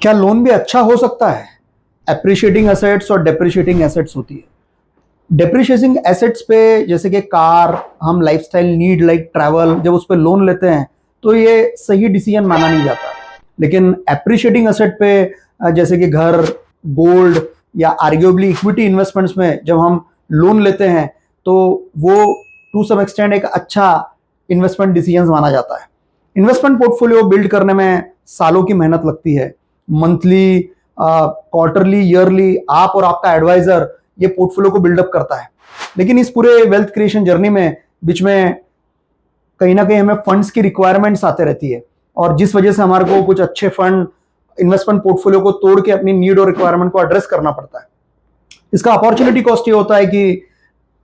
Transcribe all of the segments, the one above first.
क्या लोन भी अच्छा हो सकता है? एप्रिशिएटिंग एसेट्स और डेप्रिशिएटिंग एसेट्स होती है। डेप्रिशिएटिंग एसेट्स पे जैसे कि कार, हम लाइफस्टाइल नीड लाइक ट्रैवल, जब उस पे लोन लेते हैं तो ये सही डिसीजन माना नहीं जाता। लेकिन एप्रिशिएटिंग एसेट पे जैसे कि घर, गोल्ड या आर्ग्यूबली इक्विटी इन्वेस्टमेंट्स में जब हम लोन लेते हैं तो वो टू सम एक्सटेंड एक अच्छा इन्वेस्टमेंट डिसीजन माना जाता है। इन्वेस्टमेंट पोर्टफोलियो बिल्ड करने में सालों की मेहनत लगती है। मंथली, क्वार्टरली, ईयरली आप और आपका एडवाइजर ये पोर्टफोलियो को बिल्डअप करता है। लेकिन इस पूरे वेल्थ क्रिएशन जर्नी में बीच में कहीं ना कहीं हमें फंड्स की रिक्वायरमेंट्स आते रहती है, और जिस वजह से हमारे को कुछ अच्छे फंड इन्वेस्टमेंट पोर्टफोलियो को तोड़ के अपनी नीड और रिक्वायरमेंट को एड्रेस करना पड़ता है। इसका अपॉर्चुनिटी कॉस्ट ये होता है कि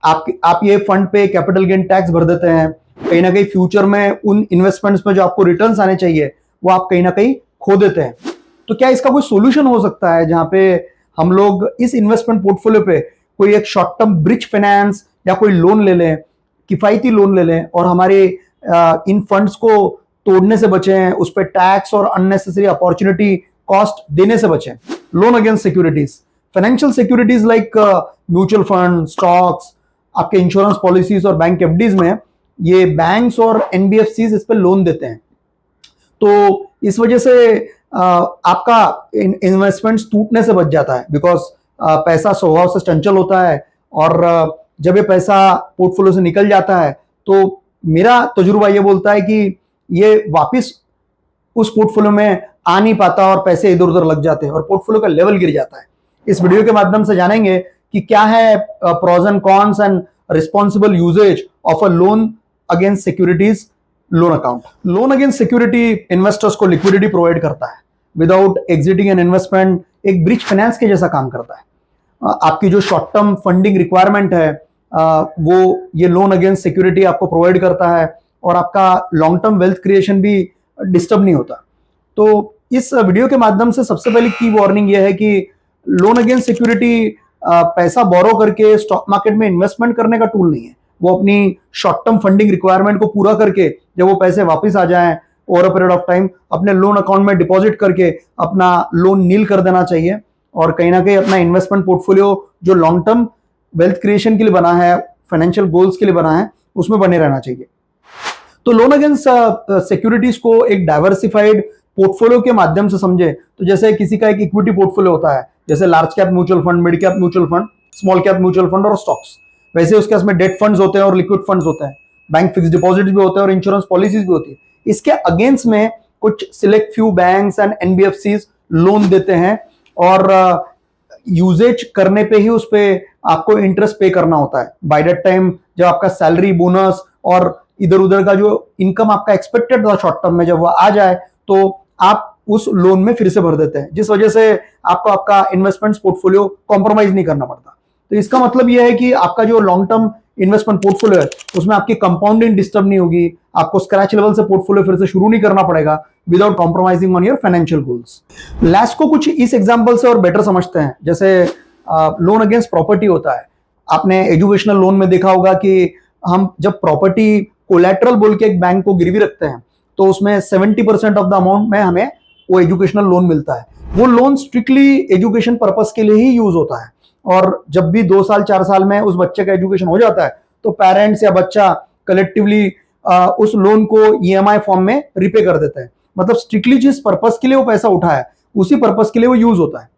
आप ये फंड पे कैपिटल गेन टैक्स भर देते हैं। कहीं ना कहीं फ्यूचर में उन इन्वेस्टमेंट्स में जो आपको रिटर्न्स आने चाहिए वो आप कहीं ना कहीं खो देते हैं। तो क्या इसका कोई सोल्यूशन हो सकता है जहां पे हम लोग इस इन्वेस्टमेंट पोर्टफोलियो पे कोई एक शॉर्ट टर्म ब्रिज फाइनेंस या कोई लोन ले लें, किफायती लोन ले लें, और हमारे इन फंड्स को तोड़ने से बचें, उस पर टैक्स और अननेसेसरी अपॉर्चुनिटी कॉस्ट देने से बचें। Loan against securities, financial securities like mutual fund, stocks, आपके इंश्योरेंस पॉलिसीज और बैंक एफडीज में ये बैंक्स और एनबीएफसीज इस पर लोन देते हैं। तो इस वजह से आपका इन्वेस्टमेंट्स टूटने से बच जाता है, बिकॉज पैसा स्वभाव से चंचल होता है, और जब ये पैसा पोर्टफोलियो से निकल जाता है तो मेरा तजुर्बा ये बोलता है कि ये वापस उस पोर्टफोलियो में आ नहीं पाता और पैसे इधर उधर लग जाते हैं और पोर्टफोलियो का लेवल गिर जाता है। इस वीडियो के माध्यम से जानेंगे कि क्या है pros and cons and responsible uses of a loan against securities loan account. Loan against security investors को लिक्विडिटी प्रोवाइड करता है विदाउट एग्जिटिंग एन इन्वेस्टमेंट, एक ब्रिज फाइनेंस के जैसा काम करता है। आपकी जो शॉर्ट टर्म फंडिंग रिक्वायरमेंट है वो ये लोन अगेंस्ट सिक्योरिटी आपको प्रोवाइड करता है, और आपका लॉन्ग टर्म वेल्थ क्रिएशन भी डिस्टर्ब नहीं होता। तो इस वीडियो के माध्यम से सबसे पहले की वार्निंग ये है कि लोन अगेंस्ट सिक्योरिटी पैसा बोरो करके स्टॉक मार्केट में इन्वेस्टमेंट करने का टूल नहीं है। वो अपनी शॉर्ट टर्म फंडिंग रिक्वायरमेंट को पूरा करके जब वो पैसे वापस आ जाएं over a period of time अपने लोन अकाउंट में डिपॉजिट करके अपना लोन नील कर देना चाहिए, और कहीं ना कहीं अपना इन्वेस्टमेंट पोर्टफोलियो जो लॉन्ग टर्म वेल्थ क्रिएशन के लिए बना है, फाइनेंशियल गोल्स के लिए बना है, उसमें बने रहना चाहिए। तो लोन अगेंस्ट सिक्योरिटीज को एक डाइवर्सिफाइड पोर्टफोलियो के माध्यम से समझे तो जैसे किसी का एक इक्विटी पोर्टफोलियो होता है, जैसे large cap mutual fund, mid cap mutual fund, small cap mutual fund और स्टॉक्स, वैसे उसके उसमें डेट फंड्स होते हैं और लिक्विड फंड्स होते हैं, बैंक फिक्स डिपॉजिट भी होते हैं और इंश्योरेंस पॉलिसीज भी होती है। इसके अगेंस्ट में कुछ select few banks and NBFCs loan देते हैं, और यूजेज करने पे ही उस पे आपको इंटरेस्ट पे करना होता है। बाय दैट टाइम जब आपका सैलरी, बोनस और इधर उधर का जो इनकम आपका एक्सपेक्टेड था शॉर्ट टर्म में, जब वो आ जाए तो आप उस लोन में फिर से भर देते हैं, जिस वजह से आपको आपका इन्वेस्टमेंट्स पोर्टफोलियो कॉम्प्रोमाइज नहीं करना पड़ता। तो इसका मतलब यह है कि आपका जो लॉन्ग टर्म इन्वेस्टमेंट पोर्टफोलियो है उसमें आपकी कंपाउंडिंग डिस्टर्ब नहीं होगी, आपको स्क्रैच लेवल से पोर्टफोलियो फिर से शुरू नहीं करना पड़ेगा without compromising on your financial goals. Last को कुछ इस एग्जांपल से और बेटर समझते हैं। जैसे लोन अगेंस्ट प्रॉपर्टी होता है, आपने एजुकेशनल लोन में देखा होगा कि हम जब प्रॉपर्टी कोलैटरल बोल के एक बैंक को गिरवी रखते हैं तो उसमें 70% ऑफ द अमाउंट में हमें वो एजुकेशनल लोन मिलता है। वो लोन स्ट्रिक्टली एजुकेशन पर्पस के लिए ही यूज होता है, और जब भी 2 साल 4 साल में उस बच्चे का एजुकेशन हो जाता है तो पेरेंट्स या बच्चा कलेक्टिवली उस लोन को ईएमआई फॉर्म में रिपे कर देते हैं। मतलब स्ट्रिक्टली जिस पर्पस के लिए वो पैसा उठा है उसी पर्पस के लिए वो यूज होता है।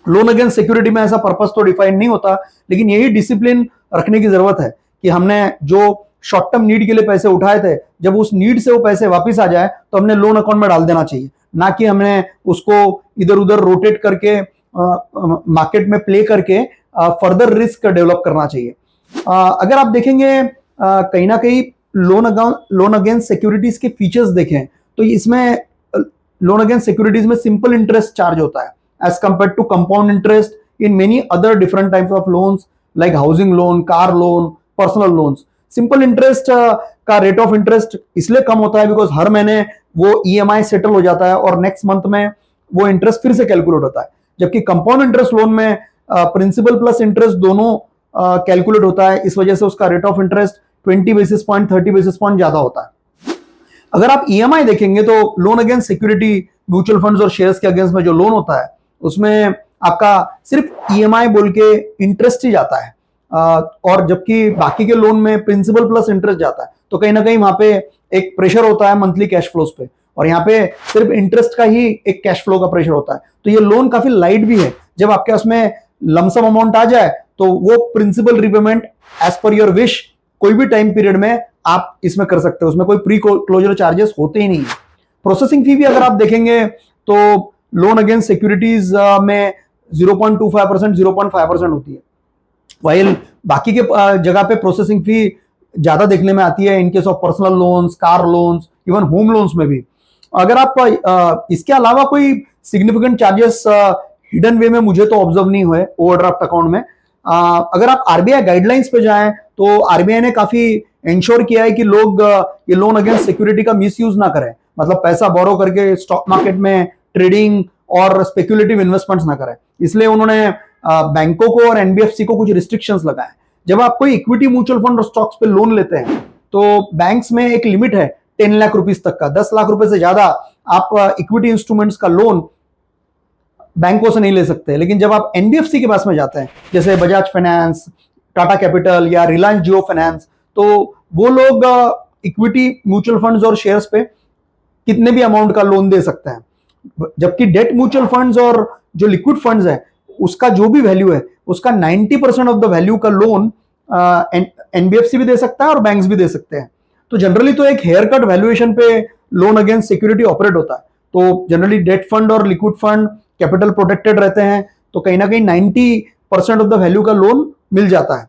लोन अगेंस्ट सिक्योरिटी में ऐसा पर्पस तो डिफाइन नहीं होता, लेकिन यही डिसिप्लिन रखने की जरूरत है कि हमने जो शॉर्ट टर्म नीड के लिए पैसे उठाए थे, जब उस नीड से वो पैसे वापस आ जाए तो हमने लोन अकाउंट में डाल देना चाहिए, ना कि हमने उसको इधर उधर रोटेट करके मार्केट में प्ले करके फर्दर रिस्क डेवलप करना चाहिए। अगर आप देखेंगे कहीं ना कहीं लोन अगेंस्ट सिक्योरिटीज के फीचर्स देखें तो इसमें लोन अगेंस्ट सिक्योरिटीज में सिंपल इंटरेस्ट चार्ज होता है as compare to compound interest in many other different types of loans like housing loan, car loan, personal loans. Simple interest का rate of interest इसलिए कम होता है बिकॉज हर महीने वो ईएमआई सेटल हो जाता है और नेक्स्ट मंथ में वो इंटरेस्ट फिर से कैलकुलेट होता है, जबकि कंपाउंड इंटरेस्ट लोन में प्रिंसिपल प्लस इंटरेस्ट दोनों कैलकुलेट होता है। इस वजह से उसका rate of interest 20 basis point 30 basis point ज्यादा होता है। अगर आप ईएमआई देखेंगे तो loan against security mutual funds और शेयर्स के अगेंस्ट में जो लोन होता है उसमें आपका सिर्फ ईएमआई बोल के इंटरेस्ट ही जाता है, और जबकि बाकी के लोन में प्रिंसिपल प्लस इंटरेस्ट जाता है, तो कहीं ना कहीं वहां पे एक प्रेशर होता है मंथली कैश फ्लोज पे, और यहाँ पे सिर्फ इंटरेस्ट का ही एक कैश फ्लो का प्रेशर होता है। तो ये लोन काफी लाइट भी है, जब आपके उसमें लमसम अमाउंट आ जाए तो वो principal repayment as per your wish कोई भी टाइम पीरियड में आप इसमें कर सकते हो, उसमें कोई प्री क्लोजर चार्जेस होते ही नहीं है। प्रोसेसिंग फी भी अगर आप देखेंगे तो लोन अगेंस्ट सिक्योरिटीज में 0.25%, 0.5% होती है, वाइल बाकी के जगह पे प्रोसेसिंग फी ज्यादा देखने में आती है इन case of personal loans, car loans, even home loans में भी। अगर आप इसके अलावा कोई सिग्निफिकेंट चार्जेस हिडन वे में मुझे तो ऑब्जर्व नहीं हुए ओवरड्राफ्ट अकाउंट में। अगर आप आरबीआई गाइडलाइंस पे जाएं तो आरबीआई ने काफी इंश्योर किया है कि लोग ये लोन अगेंस्ट सिक्योरिटी का मिसयूज ना करें, मतलब पैसा बोरो करके स्टॉक मार्केट में ट्रेडिंग और स्पेक्युलेटिव इन्वेस्टमेंट्स ना करें। इसलिए उन्होंने बैंकों को और एनबीएफसी को कुछ रिस्ट्रिक्शंस लगाए। जब आप कोई इक्विटी म्यूचुअल फंड और स्टॉक्स पे लोन लेते हैं तो बैंक्स में एक लिमिट है 10 लाख रुपीस तक का, 10 लाख रुपए से ज्यादा आप इक्विटी इंस्ट्रूमेंट्स का लोन बैंकों से नहीं ले सकते। लेकिन जब आप एनबीएफसी के पास में जाते हैं, जैसे बजाज फाइनेंस, टाटा कैपिटल या रिलायंस जियो फाइनेंस, तो वो लोग इक्विटी म्यूचुअल फंड्स और शेयर्स पे कितने भी अमाउंट का लोन दे सकते हैं। जबकि डेट म्यूचुअल फंड्स और जो लिक्विड फंड्स है उसका जो भी वैल्यू है उसका 90% ऑफ द वैल्यू का लोन एनबीएफसी भी दे सकता है और बैंक्स भी दे सकते हैं। तो जनरली तो एक हेयर कट वैल्यूएशन पे लोन अगेंस्ट सिक्योरिटी ऑपरेट होता है। तो जनरली डेट फंड और लिक्विड फंड कैपिटल प्रोटेक्टेड रहते हैं, तो कहीं ना कहीं 90% ऑफ द वैल्यू का लोन मिल जाता है।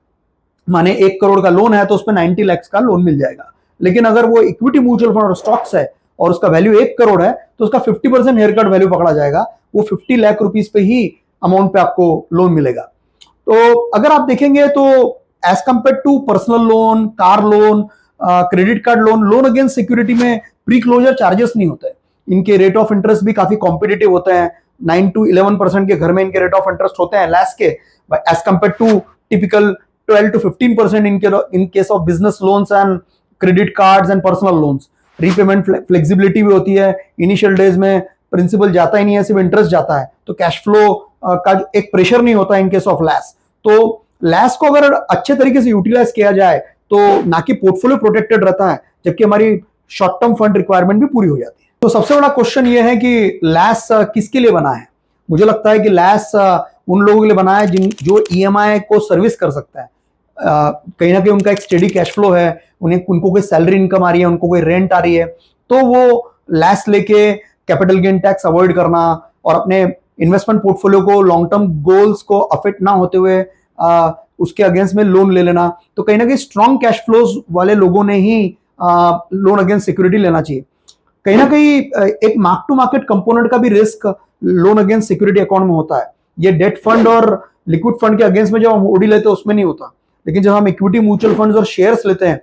माने 1 करोड़ का लोन है तो उसमें 90 लाख का लोन मिल जाएगा। लेकिन अगर वो इक्विटी म्यूचुअल फंड और स्टॉक्स है और उसका वैल्यू 1 करोड़ है तो उसका 50% हेयर कट वैल्यू पकड़ा जाएगा, वो 50 लाख रुपीस पे ही अमाउंट पे आपको लोन मिलेगा। तो अगर आप देखेंगे तो as compare to personal loan, car loan, credit card loan, loan against security में प्री क्लोजर चार्जेस नहीं होते। इनके रेट ऑफ इंटरेस्ट भी काफी कॉम्पिटिटिव होते हैं, 9 to 11% के घर में इनके रेट ऑफ इंटरेस्ट होते हैं लैस के, as compare to typical 12 to 15% in case of business loans and credit cards and personal loans. Repayment flexibility भी होती है, इनिशियल डेज में प्रिंसिपल जाता ही नहीं है, सिर्फ इंटरेस्ट जाता है, तो कैश फ्लो का एक प्रेशर नहीं होता इन केस ऑफ लैस। तो लैस को अगर अच्छे तरीके से यूटिलाइज किया जाए तो ना कि पोर्टफोलियो प्रोटेक्टेड रहता है, जबकि हमारी शॉर्ट टर्म फंड रिक्वायरमेंट भी पूरी हो जाती है। तो सबसे बड़ा क्वेश्चन ये है कि लैस किसके लिए बना है। मुझे लगता है कि लैस उन लोगों के लिए बना है जो ईएमआई को सर्विस कर सकता है। कहीं ना कहीं उनका एक स्टेडी कैश फ्लो है, उनको कोई सैलरी इनकम आ रही है, उनको कोई रेंट आ रही है, तो वो लैस लेके कैपिटल गेन टैक्स अवॉइड करना और अपने इन्वेस्टमेंट पोर्टफोलियो को लॉन्ग टर्म गोल्स को अफेक्ट ना होते हुए उसके अगेंस्ट में लोन ले लेना, तो कहीं ना कहीं स्ट्रॉन्ग कैश फ्लोज वाले लोगों ने ही लोन अगेंस्ट सिक्योरिटी लेना चाहिए। कहीं ना कहीं एक मार्क टू मार्केट कंपोनेंट का भी risk loan against security account में होता है। ये डेट फंड और लिक्विड फंड के अगेंस्ट में जब हम ओडी लेते हैं उसमें नहीं होता, लेकिन जब हम इक्विटी म्यूचुअल फंड्स और शेयर्स लेते हैं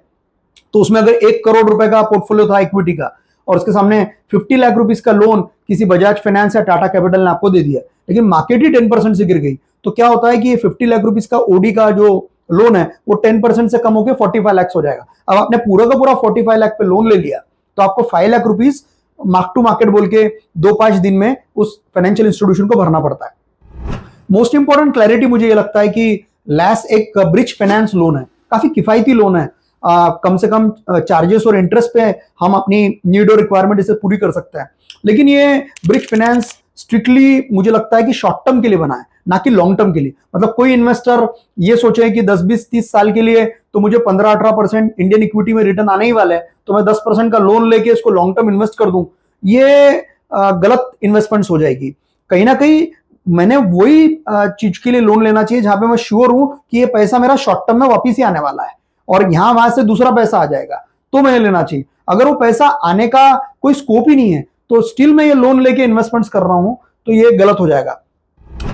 तो उसमें अगर 1 करोड़ रुपए का पोर्टफोलियो था इक्विटी का और उसके सामने 50 लाख रुपीस का लोन किसी बजाज फाइनेंस या टाटा कैपिटल ने आपको दे दिया, लेकिन मार्केट ही 10% से गिर गई, तो क्या होता है कि ये 50 लाख रुपीस का ओडी का जो लोन है वो 10% से कम होकर 45 लाख हो जाएगा। अब आपने पूरा का पूरा 45 लाख पे लोन ले लिया तो आपको 5 lakh rupees mark to market बोल के 2-5 दिन में उस फाइनेंशियल इंस्टीट्यूशन को भरना पड़ता है। मोस्ट इंपॉर्टेंट क्लैरिटी मुझे ये लगता है कि लैस एक ब्रिज फाइनेंस लोन है, काफी किफायती लोन है। कम से कम चार्जेस और इंटरेस्ट पे हम अपनी नीड और रिक्वायरमेंट इसे पूरी कर सकते हैं। लेकिन ये ब्रिज फाइनेंस स्ट्रिक्टली मुझे लगता है कि शॉर्ट टर्म के लिए बना है, ना कि लॉन्ग टर्म के लिए। मतलब कोई इन्वेस्टर ये सोचे कि 10-20-30 साल के लिए तो मुझे 15-18% इंडियन इक्विटी में रिटर्न आने ही वाला है, तो मैं 10% का लोन लेके इसको लॉन्ग टर्म इन्वेस्ट कर दूं, ये गलत इन्वेस्टमेंट्स हो जाएगी। कहीं ना कहीं मैंने वही चीज के लिए लोन लेना चाहिए जहां पे मैं श्योर हूं कि ये पैसा मेरा शॉर्ट टर्म में वापिस ही आने वाला है और यहां वहां से दूसरा पैसा आ जाएगा, तो मैंने लेना चाहिए। अगर वो पैसा आने का कोई स्कोप ही नहीं है तो स्टिल मैं ये लोन लेके इन्वेस्टमेंट्स कर रहा हूं, तो ये गलत हो जाएगा।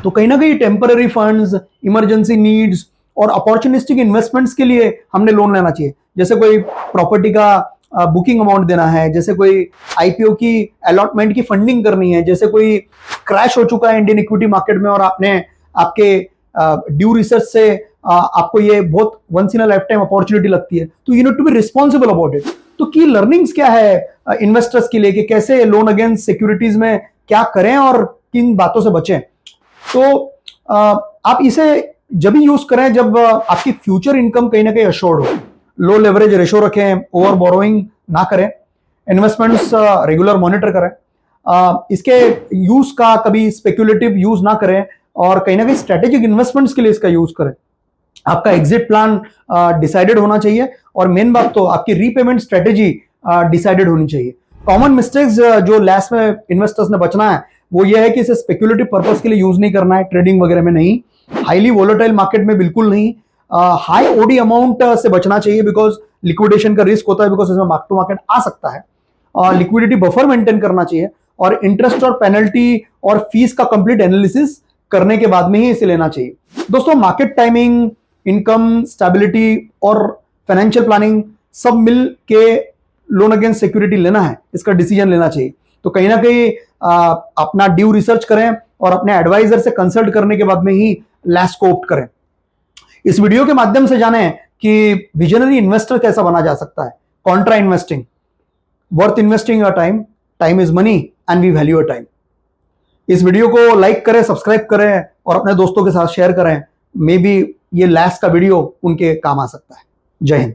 तो कहीं ना कहीं टेम्पररी फंड्स, इमरजेंसी नीड्स और अपॉर्चुनिस्टिक इन्वेस्टमेंट्स के लिए हमने लोन लेना चाहिए। जैसे कोई प्रॉपर्टी का बुकिंग अमाउंट देना है, जैसे कोई आईपीओ की अलॉटमेंट की फंडिंग करनी है, जैसे कोई क्रैश हो चुका है इंडियन इक्विटी मार्केट में और आपने आपके ड्यू रिसर्च से आपको ये बहुत once in a life time opportunity लगती है, तो you need to be responsible about it. तो की लर्निंग्स क्या है इन्वेस्टर्स के लिए कि कैसे लोन अगेंस्ट सिक्योरिटीज में क्या करें और किन बातों से बचें। तो आप इसे जब भी यूज करें जब आपकी फ्यूचर इनकम कहीं ना कहीं अश्योर्ड हो। लो लेवरेज रेशो रखें, ओवर बोरोइंग ना करें, इन्वेस्टमेंट्स रेगुलर मॉनिटर करें, इसके यूज का कभी स्पेक्युलेटिव यूज ना करें और कहीं ना कहीं स्ट्रेटेजिक इन्वेस्टमेंट्स के लिए इसका यूज करें। आपका एग्जिट प्लान डिसाइडेड होना चाहिए और मेन बात तो आपकी रीपेमेंट स्ट्रेटेजी डिसाइडेड होनी चाहिए। कॉमन मिस्टेक्स जो लास्ट में इन्वेस्टर्स ने बचना है वो ये है कि इसे स्पेक्युलेटिव पर्पस के लिए यूज नहीं करना है, ट्रेडिंग वगैरह में नहीं, हाईली वोलेटाइल मार्केट में बिल्कुल नहीं, हाई ओडी अमाउंट से बचना चाहिए बिकॉज लिक्विडेशन का रिस्क होता है, बिकॉज इसमें मार्क टू मार्केट आ सकता है, और लिक्विडिटी बफर मेंटेन करना चाहिए और इंटरेस्ट और पेनल्टी और फीस का कंप्लीट एनालिसिस करने के बाद में ही इसे लेना चाहिए। दोस्तों मार्केट टाइमिंग, इनकम स्टेबिलिटी और फाइनेंशियल प्लानिंग सब मिल के लोन अगेंस्ट सिक्योरिटी लेना है, इसका डिसीजन लेना चाहिए। तो कहीं ना कहीं अपना ड्यू रिसर्च करें और अपने एडवाइजर से कंसल्ट करने के बाद में ही लास्ट को ऑप्ट करें। इस वीडियो के माध्यम से जानें कि विजनरी इन्वेस्टर कैसा बना जा सकता है, contra investing, worth investing your time, time is money and we value your time. इस वीडियो को लाइक करें, सब्सक्राइब करें और अपने दोस्तों के साथ शेयर करें। मे बी ये लास्ट का वीडियो उनके काम आ सकता है। जय हिंद।